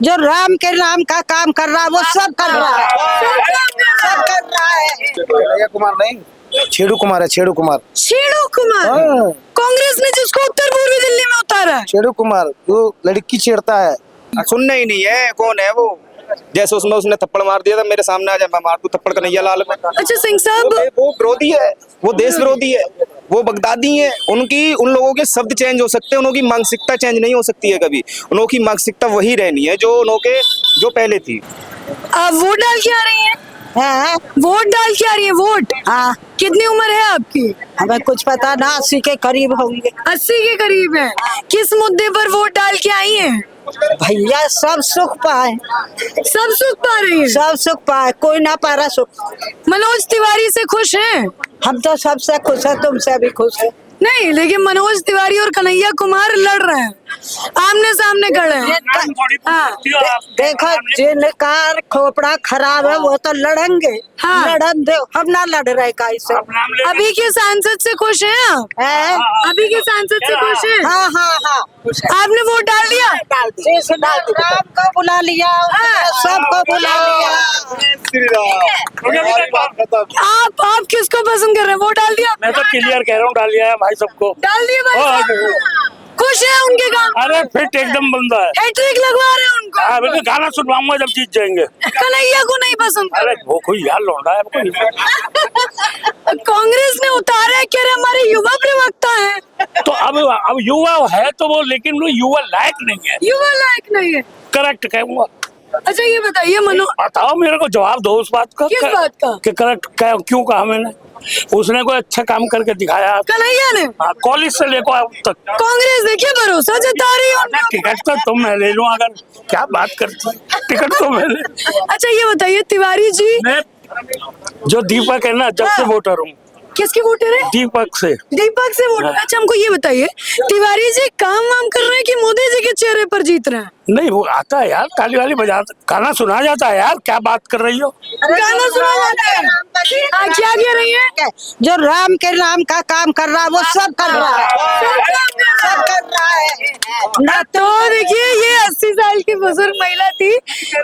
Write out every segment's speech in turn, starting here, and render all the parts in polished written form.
जो राम के नाम का काम कर रहा है वो सब कर रहा है, सब कर रहा है। कन्हैया कुमार नहीं, छेड़ू कुमार है, छेड़ू कुमार। छेड़ू कुमार, हाँ। कांग्रेस ने जिसको उत्तर पूर्वी दिल्ली में उतारा है। छेड़ू कुमार जो लड़की छेड़ता है। सुनना ही नहीं है, कौन है वो? जैसे उसमें उसने थप्पड़ मार दिया था, मेरे सामने आ जाए मैं मार दूं थप्पड़ कन्हैया लाल में। अच्छा सिंह साहब, वो विरोधी है, वो देश विरोधी है, वो बगदादी है। उनकी उन लोगों के शब्द चेंज हो सकते हैं, उनकी मानसिकता चेंज नहीं हो सकती है कभी। उनकी मानसिकता वही रहनी है जो उनके जो पहले थी। आप वोट डाल के आ रही हैं? हाँ वोट डाल के आ रही है? वोट हाँ, कितनी उम्र है आपकी? हमें कुछ पता ना, 80 के करीब होंगे 80 के करीब है। किस मुद्दे पर वोट डाल के आई हैं? भैया। सब सुख पाए, सब सुख पा रही है। सब सुख पाए, कोई ना पा रहा सुख। मनोज तिवारी से खुश हैं? हम तो सबसे खुश है, तुमसे भी खुश है। नहीं, लेकिन मनोज तिवारी और कन्हैया कुमार लड़ रहे हैं, आमने सामने खड़े हैं। हाँ, देखो जिनका खोपड़ा खराब है वो तो लड़ेंगे। हाँ। लड़न दो, हम ना लड़ रहे का इससे। अभी के सांसद से खुश हैं आप? है? अभी के सांसद से खुश हैं? हाँ हाँ हाँ, आपने वोट डाल दिया? राम को बुला लिया, सबको बुला लिया। आप किसको पसंद कर रहे हैं? वोट डाल दिया? मैं तो क्लियर कह रहा हूँ, डाल दिया है भाई सबको। डाल दिया भाई हाँ, साहब? खुश है उनके काम? अरे फिट एकदम बंदा है। हैट्रिक लगवा रहे हैं उनको? हाँ, मैं गाना सुनवाऊंगा जब जीत जाएंगे। कन्हैया को नहीं पसंद? अरे वो कोई यार लौंडा है कोई। कांग्रेस ने उतारा है, कह रहे हमारे युवा प्रवक्ता है। तो अब युवा है तो वो, लेकिन वो युवा लायक नहीं है। युवा लायक नहीं है, करेक्ट कहूंगा। अच्छा ये बताइए बताओ मेरे को, जवाब दो उस बात का। किस बात का? कि करेक्ट क्यों कहा मैंने? उसने कोई अच्छा काम करके दिखाया। कन्हैया ने? हाँ, कॉलेज से लेकर अब तक कांग्रेस देखिए भरोसा जता रही है उनका। टिकट तो तुम मैं ले लूं, अगर क्या बात करती है? टिकट तो मैं ले। अच्छा ये बताइए तिवारी जी, मैं जो दीपक है ना, जब से वोटर हूँ। किसके वोटर है? दीपक से। दीपक से वोट। अच्छा हमको ये बताइए, तिवारी जी काम वाम कर रहे हैं कि मोदी जी के चेहरे पर जीत रहे हैं? नहीं, वो आता है यार, ताली वाली बजा, गाना सुना जाता है यार। क्या बात कर रही हो? गाना सुना जाता है। हाँ, क्या कह रही है? जो राम के नाम का काम कर रहा है वो सब कर रहा है, सब कर रहा है ना। तो देखिए ये 80 साल की बुजुर्ग महिला थी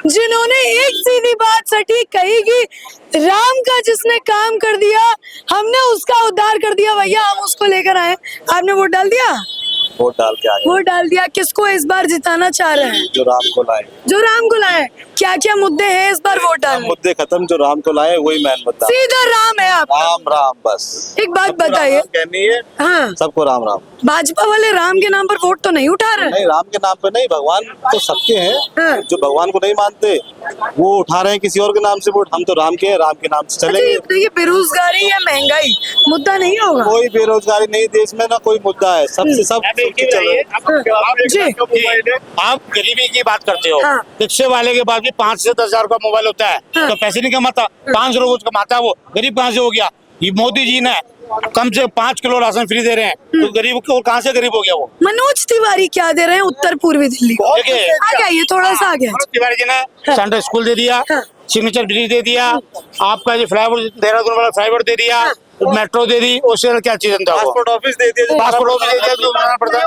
जिन्होंने एक सीधी बात सटीक कही कि राम का जिसने काम कर दिया हमने उसका उद्धार कर दिया। भैया हम उसको लेकर आए। आपने वोट डाल दिया? वोट डाल के आए, वोट डाल दिया। किसको इस बार जिताना चाह रहे हैं? जो राम को लाए। जो राम को लाए। क्या क्या मुद्दे हैं इस बार वोट डालने? मुद्दे खत्म, जो राम को लाए वही मैन मुद्दा। सीधा राम है आप? राम राम बस। एक बात बताइए, कहनी है हाँ सबको राम राम। भाजपा वाले राम के नाम पर वोट तो नहीं उठा रहे? नहीं, राम के नाम पे नहीं, भगवान तो सबके हैं। हाँ। जो भगवान को नहीं मानते वो उठा रहे हैं किसी और के नाम से वोट। हम तो राम के हैं, राम के नाम से अच्छा चलेंगे। ये बताइए, बेरोजगारी या महंगाई मुद्दा नहीं होगा? कोई बेरोजगारी नहीं देश में, ना कोई मुद्दा है। सबसे सब चल रहे हैं। जी आप गरीबी की बात करते हो। हाँ। रिक्शे वाले के पास भी 5 से 10 हजार का मोबाइल होता है, हाँ। तो पैसे नहीं कमाता। 500 रोज कमाता है, वो गरीब कहाँ से हो गया? ये मोदी जी ने कम से 5 किलो राशन फ्री दे रहे हैं, तो गरीब को कहाँ से गरीब हो गया वो? मनोज तिवारी क्या दे रहे हैं उत्तर पूर्वी दिल्ली को? देखिए, आ गया, ये थोड़ा सा आ गया। मनोज तिवारी जी ने सेंट्रल स्कूल दे दिया, हाँ। सिग्नेचर ब्रिज दे दिया, आपका जो फ्लाईओवर देहरादून वाला फ्लाईओवर दे दिया, मेट्रो दे दी। उससे क्या चीज था? पासपोर्ट ऑफिस दे दिया, पासपोर्ट ऑफिस दे दिया, जो बनाना पड़ता है।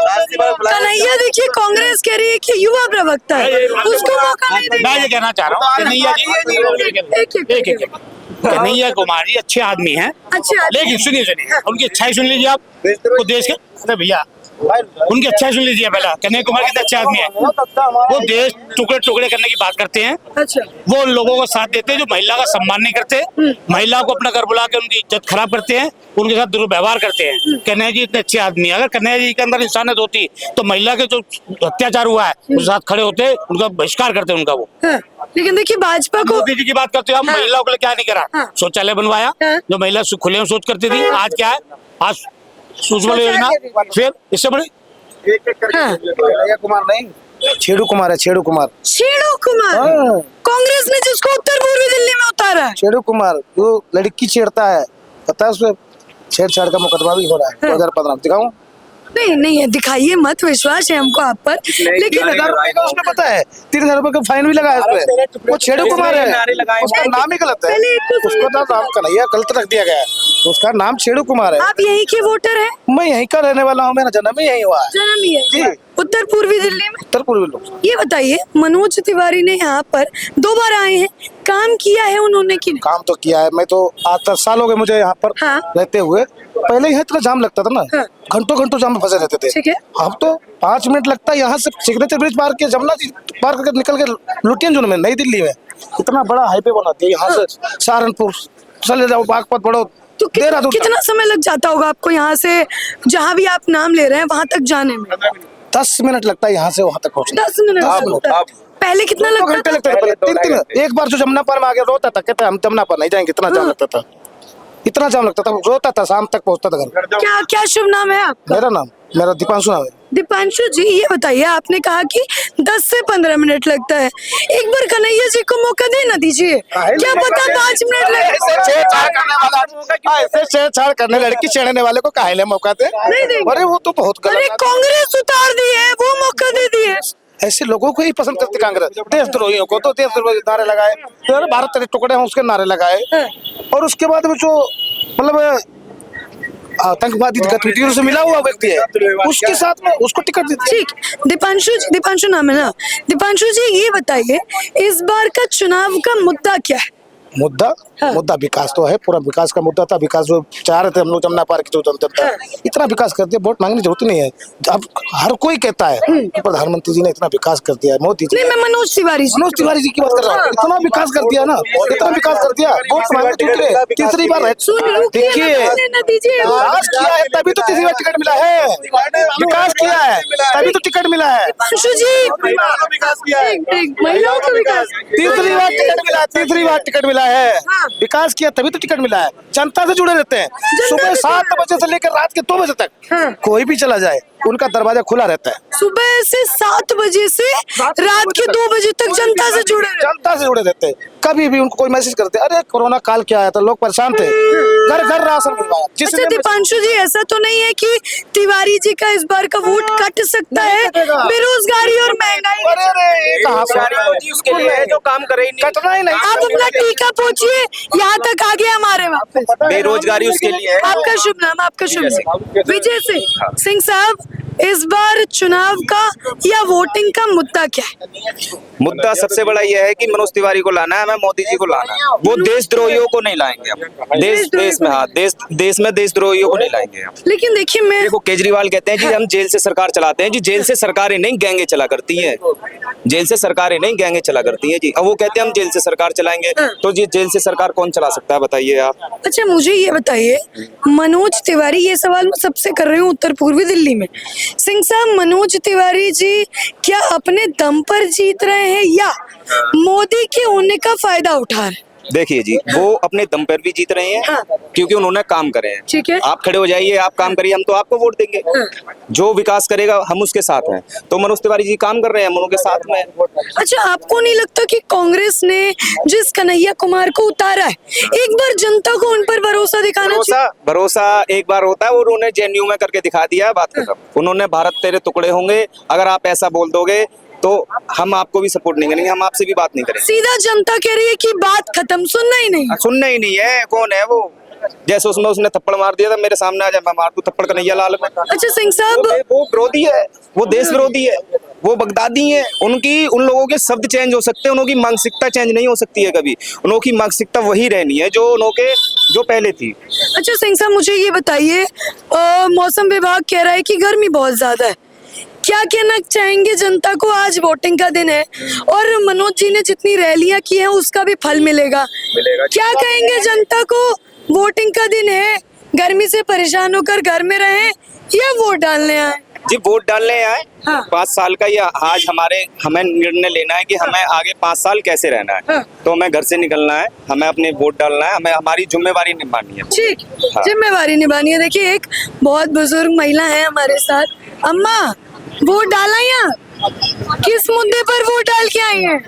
कन्हैया देखिए कांग्रेस कह रही है कि युवा प्रवक्ता है, उसको मौका नहीं देंगे। मैं ये कहना चाह रहा हूँ, कन्हैया जी, कन्हैया कुमार जी अच्छे आदमी हैं, अच्छा लेकिन सुनिए उनकी अच्छाई सुन लीजिए आप। वो देश के, अरे भैया उनकी अच्छाई सुन लीजिए पहला। कन्हैया कुमार कितने अच्छे आदमी हैं। वो देश टुकड़े टुकड़े करने की बात करते हैं। अच्छा वो लोगों को साथ देते हैं जो महिला का सम्मान नहीं करते, महिला को अपना घर बुला के उनकी इज्जत खराब करते हैं, उनके साथ दुर्व्यवहार करते हैं। कन्हैया जी इतने अच्छे आदमी हैं। अगर कन्हैया जी के अंदर इंसानियत होती तो महिला के जो अत्याचार हुआ है उसके साथ खड़े होते, उनका बहिष्कार करते उनका वो। हाँ, लेकिन देखिए भाजपा को मोदी जी की बात करते हो, हम हाँ। महिलाओं के लिए क्या नहीं करा? हाँ। शौचालय बनवाया, हाँ। जो महिला खुले सोच करती थी, आज क्या है? आज उज्ज्वल योजना, फिर इससे बड़ी हाँ। कन्हैया कुमार नहीं, छेड़ू कुमार है, छेड़ू कुमार। छेड़ू कुमार, हाँ। कांग्रेस ने जिसको उत्तर पूर्वी दिल्ली में उतारा है। छेड़ू कुमार जो लड़की छेड़ता है, पता है उसपे छेड़छाड़ का मुकदमा भी हो रहा है। 2015 दिखाऊं? नहीं नहीं दिखाइए मत, विश्वास है हमको आप पर, लेकिन 3,000 रुपए का उसने पता है, 3,000 रुपए का फाइन भी लगा है उसपे। वो छेड़ू कुमार है, उसका नाम ही गलत है। पहले एक तो उसको तो नाम कन्हैया गलत रख दिया गया है, उसका नाम छेड़ू कुमार है। आप यहीं के वोटर हैं? मैं यहीं का रहने वाला हूँ, मेरा जन्म ही यहीं हुआ है। जन्म ही है। जी। उत्तर पूर्वी दिल्ली में। उत्तर पूर्वी लोग ये बताइए, मनोज तिवारी ने यहाँ पर 2 बार आए हैं, काम किया है उन्होंने कि नहीं? काम तो किया है। मैं तो 8-10 साल हो गए मुझे यहाँ पर हाँ। रहते हुए। पहले यहाँ इतना जाम लगता था ना, हाँ। घंटों घंटों जाम में फंसे रहते थे। ठीक है। अब तो 5 मिनट लगता है यहाँ से सिग्नेचर ब्रिज पार के जमुना जी पार करके निकल के लुटियन जोन में नई दिल्ली में इतना बड़ा हाईवे बना दिया। यहाँ से सहारनपुर चले जाओ, बागपत बढ़ो, तो देहरादून कितना समय लग जाता होगा आपको यहाँ से जहाँ भी आप नाम ले रहे हैं वहां तक जाने में? 10 मिनट लगता है यहाँ से वहाँ तक पहुँचने। 10 मिनट लगता है। पहले कितना 2 लगता घंटे था? लगते थे पहले, 3 एक बार जो जमुना पार में आगे रोता था, कहता हम जमुना पार नहीं जाएंगे, इतना जाम लगता था, इतना जाम लगता था, रोता था, शाम तक पहुँचता था घर। क्या क्या शुभ नाम है आपका? मेरा दीपांशु नाम है। दीपांशु जी, ये बताइए, आपने कहा कि 10 से 15 मिनट लगता है, एक बार कन्हैया जी को मौका देना दीजिए, क्या पता 5 मिनट लगे। ऐसे छेड़छाड़ करने लड़की छेड़ने वाले को काहे ले मौका दे? नहीं देंगे। अरे वो तो बहुत अरे गलत। कांग्रेस उतार दी है, वो मौका दे दिए। ऐसे लोगों को ही पसंद करती कांग्रेस। देशद्रोहियों को तो देशद्रोही नारे लगाए, तो भारत तेरे टुकड़े हैं उसके नारे लगाए, और उसके बाद में जो मतलब आतंकवादी गतिविधियों से मिला हुआ व्यक्ति है उसके साथ में उसको टिकट दी। ठीक, दीपांशु नाम है ना? दीपांशु जी, ये बताइए, इस बार का चुनाव का मुद्दा क्या है? मुद्दा विकास तो है, पूरा विकास का मुद्दा था। विकास जो चाह रहे थे हम लोग जमुना पार की जो जनता, इतना विकास कर दिया, वोट मांगने की जरूरत नहीं है। अब हर कोई कहता है कि प्रधानमंत्री जी ने इतना विकास कर दिया है, मोदी जी। नहीं, मैं मनोज तिवारी जी की बात कर रहा हूँ। इतना विकास कर दिया ना, इतना विकास कर दिया, वोट मांगने जुट रहे, तीसरी बार देखिए विकास किया है तभी तो तीसरी बार टिकट मिला है। विकास किया है तभी तो टिकट मिला है। दीपांशु जी, महिलाओं का विकास, तीसरी बार टिकट मिला है। विकास किया तभी तो टिकट मिला है। जनता से जुड़े रहते हैं, सुबह 7 बजे से लेकर रात के 2 बजे तक कोई भी चला जाए, उनका दरवाजा खुला रहता है। सुबह से 7 बजे से रात के 2 बजे तक जनता से जुड़े रहते हैं। कभी भी उनको कोई मैसेज करते, अरे कोरोना काल क्या आया था, लोग परेशान थे, घर घर राशन मिलवाया। अच्छा दीपांशु जी, ऐसा तो नहीं है कि तिवारी जी का इस बार का वोट कट सकता है बेरोजगारी और महंगाई? उसके लिए जो काम करे कटना ही नहीं। आप अपना टीका पहुंचिए, यहाँ तक आ गया हमारे वापस। बेरोजगारी उसके लिए है। आपका शुभ नाम? विजय सिंह साहब, इस बार चुनाव का या वोटिंग का मुद्दा क्या है? मुद्दा सबसे बड़ा यह है कि मनोज तिवारी को लाना है, हमें मोदी जी को लाना है। वो देशद्रोहियों को नहीं लाएंगे हम। देश में देशद्रोहियों को नहीं लाएंगे हम। लेकिन देखिए, मैं देखो, केजरीवाल कहते हैं जी हम जेल से सरकार चलाते हैं। जी जेल से सरकारें नहीं, गैंगे चला करती हैं। जेल से सरकारें नहीं, गैंगे चला करती हैं जी। अब वो कहते हैं हम जेल से सरकार चलाएंगे, तो जी जेल से सरकार कौन चला सकता है बताइए आप? अच्छा, मुझे ये बताइए, मनोज तिवारी, ये सवाल मैं सबसे कर रही हूँ उत्तर पूर्वी दिल्ली में। सिंह साहब, मनोज तिवारी जी क्या अपने दम पर जीत रहे हैं या मोदी के होने का फायदा उठा रहे हैं? देखिए जी, वो अपने दम पर भी जीत रहे हैं क्योंकि उन्होंने काम करे हैं। ठीक है। आप खड़े हो जाइए, आप काम करिए, हम तो आपको वोट देंगे। जो विकास करेगा हम उसके साथ हैं। तो मनोज तिवारी जी काम कर रहे हैं, हम उनके साथ में। अच्छा, आपको नहीं लगता कि कांग्रेस ने जिस कन्हैया कुमार को उतारा है, एक बार जनता को उन पर भरोसा दिखाना चाहिए? भरोसा एक बार होता है, और उन्होंने जेएनयू में करके दिखा दिया है, बात खत्म। उन्होंने भारत तेरे टुकड़े होंगे, अगर आप ऐसा बोल दोगे तो हम आपको भी सपोर्ट नहीं करेंगे, हम आपसे भी बात नहीं करेंगे। सीधा जनता कह रही है कि बात खत्म, सुनना ही नहीं है। कौन है वो? जैसे उसमें उसने थप्पड़ मार दिया था, मेरे सामने आ जाए, मैं मार दूं थप्पड़ कन्हैया लाल में। अच्छा सिंह साहब, वो विरोधी है, वो देश विरोधी है, वो बगदादी है। उन लोगों के शब्द चेंज हो सकते हैं, उनकी मानसिकता चेंज नहीं हो सकती है कभी। उनकी मानसिकता वही रहनी है जो पहले थी। अच्छा सिंह साहब, मुझे ये बताइए, मौसम विभाग कह रहा है कि गर्मी बहुत ज्यादा है, क्या कहना चाहेंगे जनता को? आज वोटिंग का दिन है और मनोज जी ने जितनी रैलियां की हैं उसका भी फल मिलेगा। क्या कहेंगे जनता को? वोटिंग का दिन है, गर्मी से परेशान होकर घर में रहें या वोट डालने आए? जी वोट डालने आए। हाँ। 5 साल का ये आज हमें निर्णय लेना है कि हमें आगे 5 साल कैसे रहना है। हाँ। तो हमें घर से निकलना है, हमें अपने वोट डालना है, हमें हमारी जिम्मेवारी निभानी है। ठीक, हाँ। जिम्मेवारी निभानी है। देखिए, एक बहुत बुजुर्ग महिला है हमारे साथ। अम्मा, वोट डाला या किस मुद्दे पर वोट डाल के आई हैं?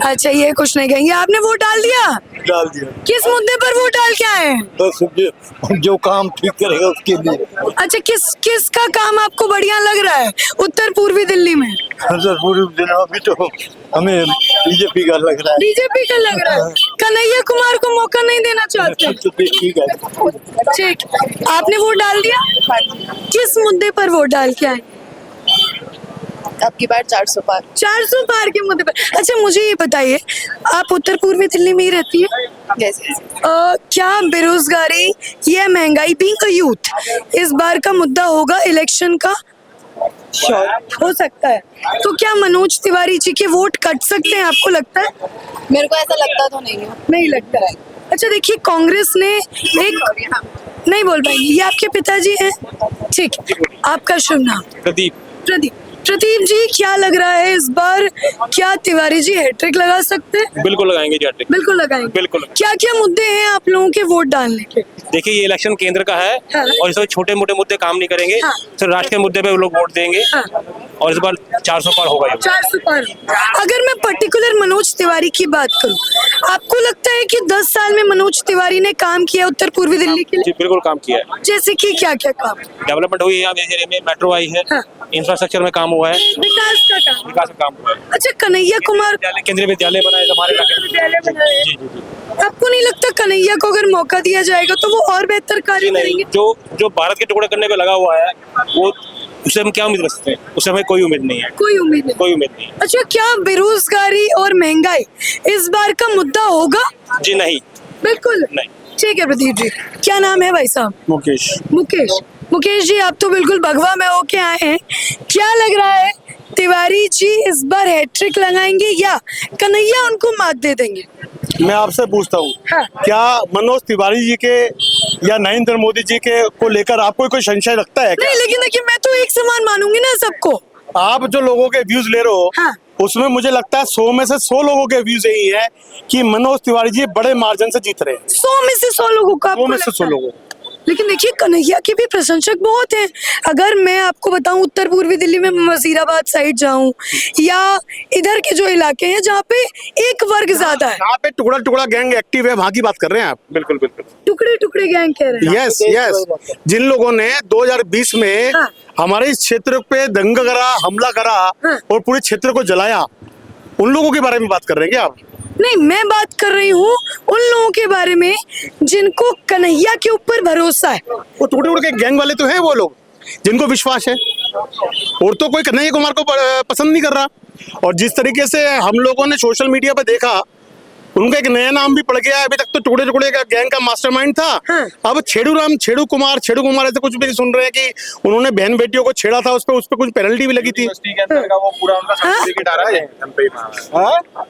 अच्छा, ये कुछ नहीं कहेंगे। आपने वोट डाल दिया? डाल दिया। किस मुद्दे पर वोट डाल के आए हैं? बस जो काम ठीक करेगा उसके लिए। अच्छा, किस का काम आपको बढ़िया लग रहा है उत्तर पूर्वी दिल्ली में? उत्तर पूर्वी दिल्ली में तो हमें बीजेपी का लग रहा है। बीजेपी का लग रहा है? कन्हैया कुमार को मौका नहीं देना चाहते? ठीक है। ठीक, आपने वोट डाल दिया? किस मुद्दे पर वोट डाल के आए? आपकी बार 400 पार। 400 पार के मुद्दे पर। अच्छा मुझे ये बताइए, आप उत्तर पूर्वी दिल्ली में ही रहती है, यस क्या बेरोजगारी या महंगाई बीइंग अ यूथ इस बार का मुद्दा होगा इलेक्शन का? श्योर। हो सकता है। तो क्या मनोज तिवारी जी के वोट कट सकते हैं, आपको लगता है? मेरे को ऐसा लगता तो नहीं है। नहीं लगता है। अच्छा देखिए, कांग्रेस ने एक नहीं बोल पाएंगे, ये आपके पिताजी हैं? ठीक है, आपका शुभ नाम? प्रदीप। प्रदीप। प्रदीप जी, क्या लग रहा है इस बार, क्या तिवारी जी हैट्रिक लगा सकते हैं? बिल्कुल लगाएंगे जी हैट्रिक। बिल्कुल लगाएंगे। बिल्कुल। क्या क्या मुद्दे हैं आप लोगों के वोट डालने के? देखिए, ये इलेक्शन केंद्र का है हाँ। और इसमें छोटे मोटे मुद्दे काम नहीं करेंगे, हाँ। सिर्फ राष्ट्र के मुद्दे पे वो लोग वोट देंगे हाँ। और इस बार 400 पार होगा ये। 400 पार। अगर मैं पर्टिकुलर मनोज तिवारी की बात करूं, आपको लगता है कि 10 साल में मनोज तिवारी ने काम किया उत्तर पूर्वी दिल्ली के जी लिए? बिल्कुल काम किया है। जैसे कि क्या क्या काम? डेवलपमेंट हुई है यहाँ एरिया में, मेट्रो आई है, हाँ। इंफ्रास्ट्रक्चर में काम हुआ है, विकास का काम। विकास का काम हुआ है, अच्छा, कन्हैया कुमार केंद्रीय विद्यालय बनाए हमारे इलाके में। विद्यालय बनाए हैं। जी जी जी आपको नहीं लगता कन्हैया को अगर मौका दिया जाएगा तो वो और बेहतर कार्य जी नहीं, करेंगे? जो भारत के टुकड़े करने पे लगा हुआ है वो, उससे हम क्या उम्मीद कर सकते हैं? उससे हमें कोई उम्मीद नहीं है, कोई उम्मीद नहीं। कोई उम्मीद नहीं। अच्छा, क्या बेरोजगारी और महंगाई इस बार का मुद्दा होगा? जी नहीं। बिल्कुल नहीं। ठीक है प्रदीप जी, क्या नाम है भाई साहब? मुकेश। मुकेश। मुकेश जी, आप तो बिल्कुल भगवा में होके आए हैं, क्या लग रहा है तिवारी जी इस बार हैट्रिक लगाएंगे या कन्हैया उनको मात दे देंगे? मैं आपसे पूछता हूँ, हाँ। क्या मनोज तिवारी जी के या नरेंद्र मोदी जी के को लेकर आपको कोई संशय लगता है क्या? नहीं, लेकिन देखिए, मैं तो एक समान मानूंगी ना सबको। आप जो लोगों के व्यूज ले रहे हो, हाँ। उसमें मुझे लगता है 100 में से 100 लोगों के व्यूज यही है कि मनोज तिवारी जी बड़े मार्जिन से जीत रहे हैं। 100 में से 100 लोगों का 100 में से 100 लोगों। लेकिन देखिए, कन्हैया के भी प्रशंसक बहुत हैं। अगर मैं आपको बताऊं, उत्तर पूर्वी दिल्ली में वजीराबाद साइड जाऊं या इधर के जो इलाके हैं जहाँ पे एक वर्ग ज्यादा है, यहाँ पे टुकड़ा टुकड़ा गैंग एक्टिव है, वहाँ की बात कर रहे हैं आप? बिल्कुल बिल्कुल। टुकड़े टुकड़े गैंग कह रहे हैं। यस यस, जिन लोगों ने 2020 में हाँ। हमारे इस क्षेत्र पे दंगा करा, हमला करा हाँ। और पूरे क्षेत्र को जलाया, उन लोगों के बारे में बात कर रहे हैं क्या आप? नहीं, मैं बात कर रही हूँ उन लोगों के बारे में जिनको कन्हैया के ऊपर भरोसा है। वो टुकड़े टुकड़े के गैंग वाले तो हैं वो लोग जिनको विश्वास है, और तो कोई कन्हैया कुमार को पसंद नहीं कर रहा। और जिस तरीके से हम लोगों ने सोशल मीडिया पे देखा, उनका एक नया नाम भी पड़ गया है। अभी तक तो टुकड़े टुकड़े का गैंग का मास्टरमाइंड था, हाँ। अब छेड़ू कुमार ऐसे कुछ भी सुन रहे हैं कि उन्होंने बहन बेटियों को छेड़ा था, उस पर कुछ पेनल्टी भी लगी थी। वो पूरा उनका सर्टिफिकेट आ रहा है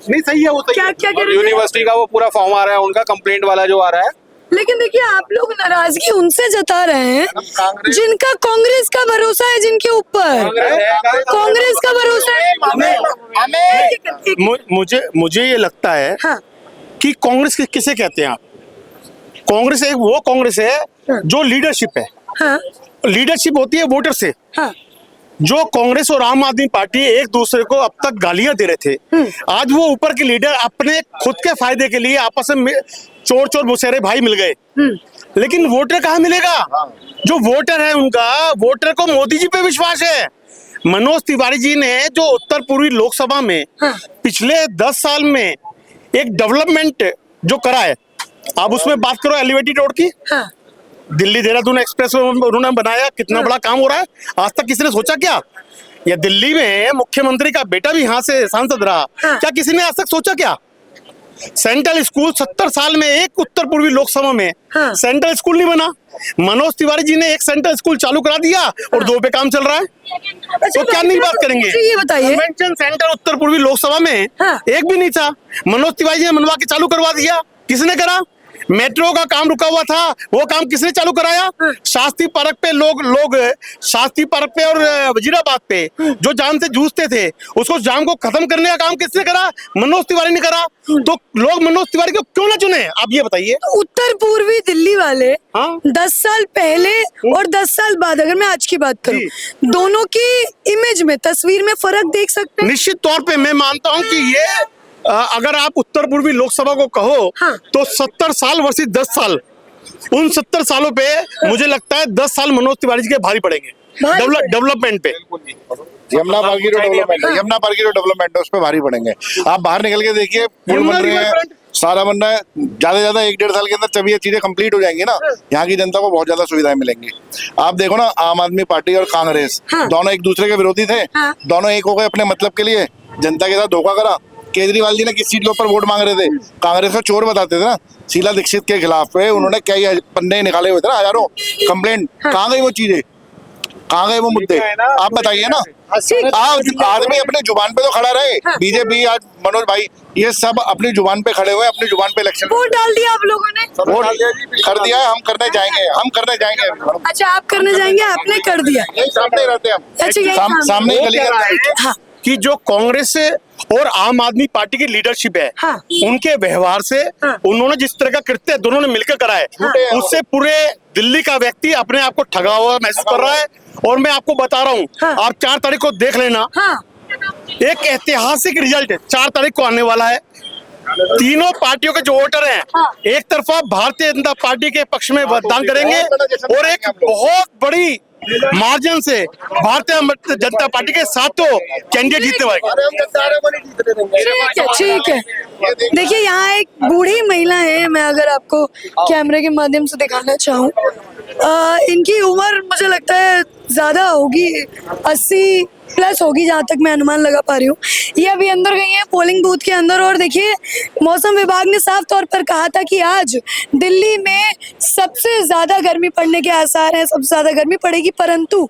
नहीं सही है वो, सही क्या है। क्या कह रहे हैं? यूनिवर्सिटी का वो पूरा फॉर्म आ रहा है उनका, कंप्लेंट वाला जो आ रहा है। लेकिन देखिए, आप लोग नाराजगी उनसे जता रहे हैं जिनका कांग्रेस का भरोसा है, जिनके ऊपर कांग्रेस का भरोसा है। मुझे ये लगता है हाँ। कि कांग्रेस किसे कहते हैं आप? कांग्रेस एक वो कांग्रेस है जो लीडरशिप है। हाँ। लीडरशिप होती है वोटर से। हाँ। जो कांग्रेस और आम आदमी पार्टी एक दूसरे को अब तक गालियां दे रहे थे, आज वो ऊपर के लीडर अपने खुद के फायदे के लिए आपस में चोर चोर मुसेरे भाई मिल गए। लेकिन वोटर कहाँ मिलेगा? जो वोटर है उनका, वोटर को मोदी जी पे विश्वास है। मनोज तिवारी जी ने जो उत्तर पूर्वी लोकसभा में पिछले 10 साल में एक डेवलपमेंट जो करा है, आप उसमें बात करो एलिवेटेड रोड की, हाँ। दिल्ली देहरादून एक्सप्रेस उन्होंने बनाया, कितना बड़ा काम हो रहा है। आज तक किसी ने सोचा क्या? या दिल्ली में मुख्यमंत्री का बेटा भी यहाँ से सांसद रहा, क्या किसी ने आज तक सोचा क्या? सेंट्रल स्कूल 70 साल में एक उत्तर पूर्वी लोकसभा में सेंट्रल स्कूल नहीं बना। मनोज तिवारी जी ने एक सेंट्रल स्कूल चालू करा दिया और 2 पे काम चल रहा है। तो क्या नहीं बात करेंगे? ये बताइए, कन्वेंशन सेंटर उत्तर पूर्वी लोकसभा में एक भी नहीं था, मनोज तिवारी जी ने मनवा के चालू करवा दिया। किसने करा? मेट्रो का काम रुका हुआ था, वो काम किसने चालू कराया? शास्त्री पार्क पे लोग शास्त्री पार्क पे और वजीराबाद पे जो जान से जूझते थे, उसको जाम को खत्म करने का काम किसने करा? मनोज तिवारी ने करा। तो लोग मनोज तिवारी को क्यों ना चुने, आप ये बताइए। उत्तर पूर्वी दिल्ली वाले 10 साल पहले और 10 साल बाद, अगर मैं आज की बात करूं, दोनों की इमेज में, तस्वीर में फर्क देख सकते हैं। निश्चित तौर पे मैं मानता हूँ कि ये अगर आप उत्तर पूर्वी लोकसभा को कहो तो 70 साल वर्सेस 10 साल, उन 70 सालों पे मुझे लगता है 10 साल मनोज तिवारी जी के भारी पड़ेंगे डेवलपमेंट पे। यमुना पार की जो डेवलपमेंट है, यमुना पार की जो डेवलपमेंट है उस पर भारी पड़ेंगे। आप बाहर निकल के देखिए, पुल बन रहे हैं, सारा बनना है, ज्यादा से ज्यादा 1-1.5 साल के अंदर जब ये चीजें कंप्लीट हो जाएंगी ना, यहाँ की जनता को बहुत ज्यादा सुविधाएं मिलेंगी। आप देखो ना, आम आदमी पार्टी और कांग्रेस दोनों एक दूसरे के विरोधी थे, दोनों एक हो गए अपने मतलब के लिए, जनता के साथ धोखा करा। केजरीवाल जी ने किस चीज के ऊपर वोट मांग रहे थे? कांग्रेस को चोर बताते थे ना, शीला दीक्षित के खिलाफ पे उन्होंने कई पन्ने निकाले हुए थे ना, हजारों कंप्लेंट। कहाँ गई वो चीजें, कहाँ गए वो मुद्दे? आप बताइए ना। आदमी अपने जुबान पे तो खड़ा रहे। बीजेपी आज मनोज भाई ये सब अपनी जुबान पे खड़े हुए, अपनी जुबान पे इलेक्शन वोट डाल दिया आप लोगों ने? वोट कर दिया है, हम करने जाएंगे। अच्छा, आप करने जाएंगे, आपने कर दिया? सामने रहते हैं हम। अच्छा, यही सामने गली के हाँ। कि जो कांग्रेस और आम आदमी पार्टी की लीडरशिप है, हाँ। उनके व्यवहार से उन्होंने जिस तरह का कृत्य दोनों ने मिलकर करा है, उससे पूरे दिल्ली का व्यक्ति अपने आप को ठगा हुआ महसूस कर रहा है। और मैं आपको बता रहा हूँ, आप 4 तारीख को देख लेना, एक ऐतिहासिक रिजल्ट 4 तारीख को आने वाला है। तीनों पार्टियों के जो वोटर हैं, एक तरफा भारतीय जनता पार्टी के पक्ष में मतदान करेंगे और एक बहुत बड़ी मार्जिन से भारतीय जनता पार्टी के साथों कैंडिडेट जीतने वाले। ठीक है। देखिए, यहाँ एक बूढ़ी महिला है, मैं अगर आपको कैमरे के माध्यम से दिखाना चाहूँ, इनकी उम्र मुझे लगता है ज्यादा होगी, 80 प्लस होगी, जहाँ तक मैं अनुमान लगा पा रही हूँ। ये अभी अंदर गई है पोलिंग बूथ के अंदर। और देखिए, मौसम विभाग ने साफ तौर पर कहा था कि आज दिल्ली में सबसे ज्यादा गर्मी पड़ने के आसार हैं, सबसे ज्यादा गर्मी पड़ेगी। परंतु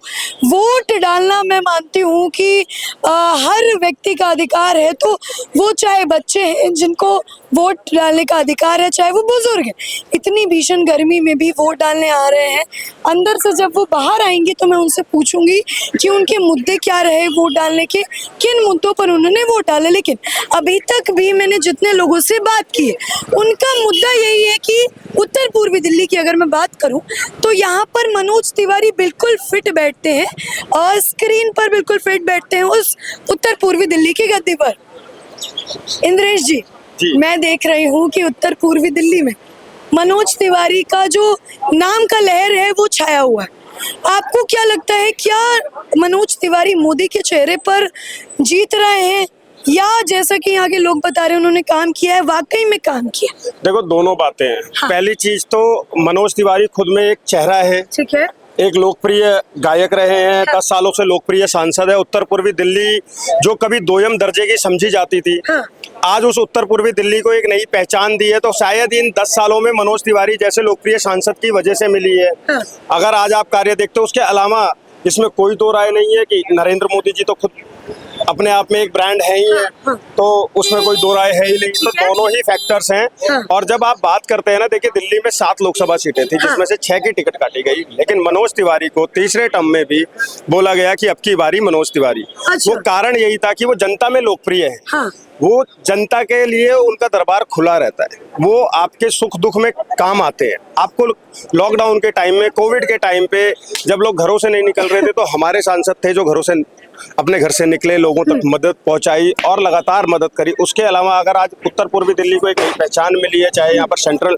वोट डालना मैं मानती हूँ कि हर व्यक्ति का अधिकार है, तो वो चाहे बच्चे हैं जिनको वोट डालने का अधिकार है, चाहे वो बुजुर्ग हैं। इतनी भीषण गर्मी में भी वोट डालने आ रहे हैं। अंदर से जब वो बाहर आएंगे तो मैं उनसे पूछूंगी कि उनके मुद्दे क्या रहे वोट डालने के, किन मुद्दों पर उन्होंने वोट डाले। लेकिन अभी तक भी मैंने जितने लोगों से बात की है, उनका मुद्दा यही है कि उत्तर पूर्वी दिल्ली की अगर मैं बात करूं तो यहाँ पर मनोज तिवारी बिल्कुल फिट बैठते हैं और स्क्रीन पर बिल्कुल फिट बैठते हैं उस उत्तर पूर्वी दिल्ली की गद्दी पर। इंद्रेश जी, मैं देख रही हूँ कि उत्तर पूर्वी दिल्ली में मनोज तिवारी का जो नाम का लहर है वो छाया हुआ है। आपको क्या लगता है, क्या मनोज तिवारी मोदी के चेहरे पर जीत रहे हैं, या जैसा कि यहाँ के लोग बता रहे हैं उन्होंने काम किया है, वाकई में काम किया? देखो, दोनों बातें हैं। हाँ। पहली चीज तो मनोज तिवारी खुद में एक चेहरा है, ठीक है, एक लोकप्रिय गायक रहे हैं, 10 सालों से लोकप्रिय सांसद है। उत्तर पूर्वी दिल्ली जो कभी दोयम दर्जे की समझी जाती थी, आज उस उत्तर पूर्वी दिल्ली को एक नई पहचान दी है। तो शायद इन 10 सालों में मनोज तिवारी जैसे लोकप्रिय सांसद की वजह से मिली है। अगर आज आप कार्य देखते हो, उसके अलावा इसमें कोई दो राय नहीं है कि नरेंद्र मोदी जी तो खुद अपने आप में एक ब्रांड है ही है, तो उसमें कोई दो राय है ही नहीं। तो दोनों ही फैक्टर्स हैं। और जब आप बात करते हैं ना, देखिए, दिल्ली में 7 लोकसभा सीटें थी, जिसमें से 6 की टिकट काटी गई, लेकिन मनोज तिवारी को तीसरे टर्म में भी बोला गया कि अब की बारी मनोज तिवारी। वो कारण यही था कि वो जनता में लोकप्रिय है। वो जनता के लिए उनका दरबार खुला रहता है, वो आपके सुख दुख में काम आते हैं। आपको लॉकडाउन के टाइम में, कोविड के टाइम पे जब लोग घरों से नहीं निकल रहे थे, तो हमारे सांसद थे जो घरों से अपने घर से निकले, लोगों तक मदद पहुंचाई और लगातार मदद करी। उसके अलावा अगर आज उत्तर पूर्वी दिल्ली को एक नई पहचान मिली है, चाहे यहाँ पर सेंट्रल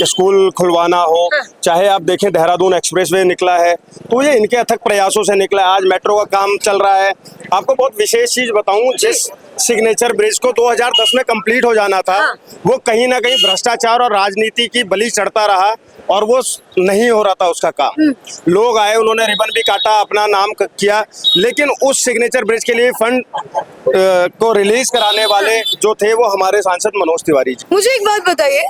स्कूल खुलवाना हो, चाहे आप देखें देहरादून एक्सप्रेसवे निकला है, तो ये इनके अथक प्रयासों से निकला है। आज मेट्रो का काम चल रहा है। आपको बहुत विशेष चीज बताऊं, जिस सिग्नेचर ब्रिज को 2010 में कंप्लीट हो जाना था, वो कहीं ना कहीं भ्रष्टाचार और राजनीति की बलि चढ़ता रहा और वो नहीं हो रहा था उसका काम। लोग आए, उन्होंने रिबन भी काटा, अपना नाम किया, लेकिन उस सिग्नेचर ब्रिज के लिए फंड को रिलीज कराने वाले जो थे वो हमारे सांसद मनोज तिवारी जी। मुझे एक बात बताइए,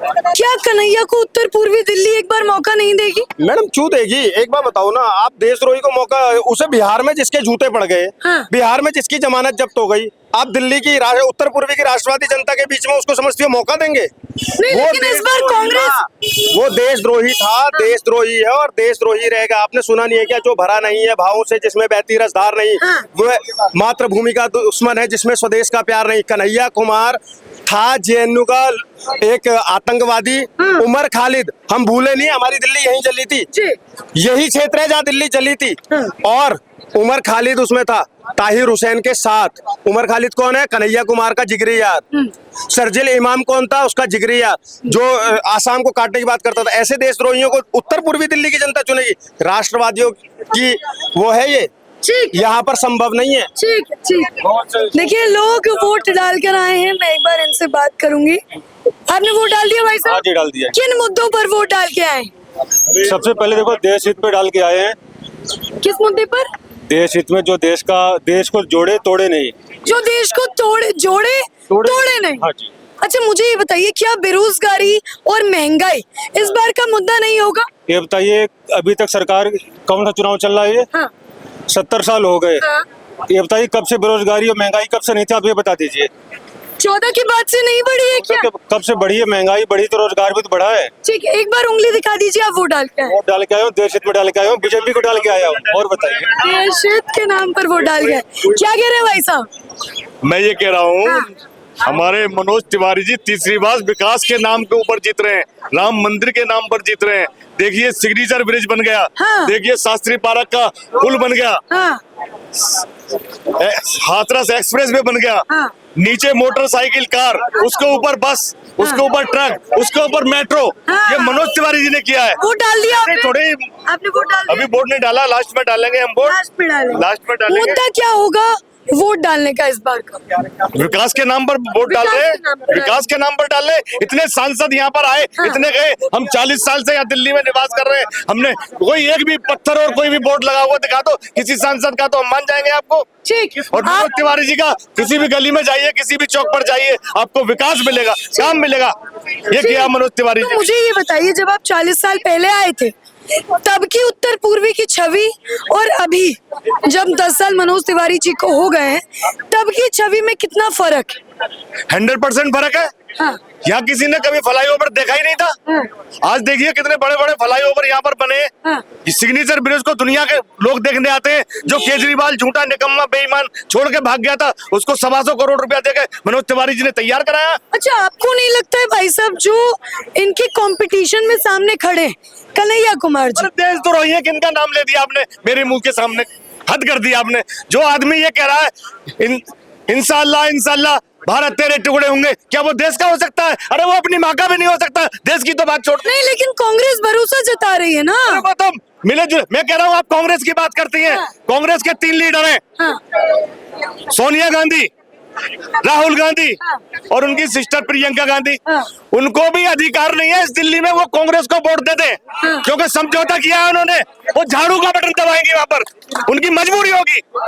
क्या कन्हैया को उत्तर पूर्वी दिल्ली एक बार मौका नहीं देगी? मैडम, क्यों देगी? एक बार बताओ ना, आप देशद्रोही को मौका, उसे बिहार में जिसके जूते पड़ गए, बिहार में जिसकी जमानत जब्त हो गई, आप दिल्ली की उत्तर पूर्वी की राष्ट्रवादी जनता के बीच में उसको समझती हो मौका देंगे? वो इस बार कांग्रेस, वो देशद्रोही था, देशद्रोही है और देशद्रोही रहेगा। आपने सुना नहीं है क्या, जो भरा नहीं है भावों से, जिसमें बहती रसधार नहीं, वो मातृभूमि का दुश्मन है, जिसमें स्वदेश का प्यार नहीं। कन्हैया कुमार था जेएनयू का एक आतंकवादी, उमर खालिद, हम भूले नहीं, हमारी दिल्ली यहीं जली थी, यही क्षेत्र है जहाँ दिल्ली जली थी, और उमर खालिद उसमें था ताहिर हुसैन के साथ। उमर खालिद कौन है? कन्हैया कुमार का जिगरी यार। शर्जिल इमाम कौन था? उसका जिगरी यार, जो आसाम को काटने की बात करता था। ऐसे देशद्रोहियों को उत्तर पूर्वी दिल्ली की जनता चुनेगी? राष्ट्रवादियों की वो है ये ठीक यहाँ पर संभव नहीं है। ठीक ठीक। देखिए लोग वोट डाल कर आए हैं, मैं एक बार इनसे बात करूंगी। आपने वोट डाल दिया भाई साहब? हाँ जी, डाल दिया। किन मुद्दों पर वोट डाल के आए? सबसे पहले देखो देश हित पे डाल के आए हैं। किस मुद्दे पर? देश हित में जो देश को जोड़े तोड़े नहीं। जो देश को जोड़े तोड़े नहीं। हाँ जी। अच्छा मुझे ये बताइए, क्या बेरोजगारी और महंगाई इस बार का मुद्दा नहीं होगा? ये बताइए अभी तक सरकार कौन सा चुनाव चल रहा है? ये हाँ। 70 साल हो गए। हाँ। ये बताइए कब से बेरोजगारी और महंगाई कब से नहीं थी, आप ये बता दीजिए। 14 के बाद से नहीं बढ़ी है क्या? कब से बढ़ी है? महंगाई बढ़ी तो रोजगार भी तो बढ़ा है। ठीक है, एक बार उंगली दिखा दीजिए, आप वोट डाल के आए। वोट डाल के आया हूँ, देश हित में डाल के आया हूँ, बीजेपी को डाल के आया हूँ। और बताइए। देश हित के नाम पर वोट डाल के आए। क्या कह रहे हैं भाई साहब? मैं ये कह रहा हूँ हाँ। हमारे मनोज तिवारी जी तीसरी बार विकास के नाम के ऊपर जीत रहे हैं, राम मंदिर के नाम पर जीत रहे हैं। देखिए सिग्नेचर ब्रिज बन गया। हाँ। देखिए शास्त्री पार्क का पुल बन गया। हाँ। हाथरस एक्सप्रेस वे बन गया। हाँ। नीचे मोटरसाइकिल कार, उसके ऊपर बस, उसके ऊपर ट्रक, उसके ऊपर मेट्रो। हाँ। ये मनोज तिवारी जी ने किया है। वोट डाल दिया आपने? थोड़े आपने वोट डाल दिया? अभी वोट नहीं डाला, लास्ट में डालेंगे हम वोट। लास्ट में डालेंगे। लास्ट में डालेंगे। मुद्दा क्या होगा वोट डालने का इस बार का? विकास के नाम पर वोट डाल रहे हैं। विकास के नाम पर डाल रहे हैं। इतने सांसद यहाँ पर आए, इतने गए। हम 40 साल से यहाँ दिल्ली में निवास कर रहे हैं। हमने कोई एक भी पत्थर और कोई भी बोर्ड लगा हुआ दिखा दो किसी सांसद का, तो हम मान जाएंगे आपको। ठीक। और मनोज तिवारी जी का किसी भी गली में जाइए, किसी भी चौक पर जाइए, आपको विकास मिलेगा, काम मिलेगा। ये किया मनोज तिवारी तो जी। मुझे ये बताइए, जब आप 40 साल पहले आए थे तब की उत्तर पूर्वी की छवि और अभी जब 10 साल मनोज तिवारी जी को हो गए हैं तब की छवि में कितना फर्क है? 100% फर्क है। हाँ। यहाँ किसी ने कभी फ्लाईओवर देखा ही नहीं था। हाँ। आज देखिए कितने बड़े बड़े फ्लाईओवर यहाँ पर बने। हाँ। इस सिग्नेचर ब्रिज को दुनिया के लोग देखने आते हैं। जो केजरीवाल झूठा निकम्मा बेईमान छोड़ के भाग गया था, उसको 125 करोड़ रुपया देके मनोज तिवारी जी ने तैयार कराया। अच्छा आपको नहीं लगता है भाई साहब जो इनके कंपटीशन में सामने खड़े कन्हैया कुमार जी? देश तो रोही है, किनका नाम ले दिया आपने मेरे मुंह के सामने, हद कर दिया आपने। जो आदमी ये कह रहा है इंशाल्लाह इंशाल्लाह भारत तेरे टुकड़े होंगे, क्या वो देश का हो सकता है? अरे वो अपनी माँ का भी नहीं हो सकता। देश की तो बात छोड़। नहीं, लेकिन कांग्रेस भरोसा जता रही है ना। वो तो मिले जुले, मैं कह रहा हूँ आप कांग्रेस की बात करती हैं। हाँ। कांग्रेस के 3 लीडर हैं। हाँ। सोनिया गांधी, राहुल गांधी हाँ। और उनकी सिस्टर प्रियंका गांधी। हाँ। उनको भी अधिकार नहीं है इस दिल्ली में वो कांग्रेस को वोट देते, क्योंकि समझौता किया है उन्होंने। वो झाड़ू का बटन दबाएंगे वहां पर, उनकी मजबूरी होगी।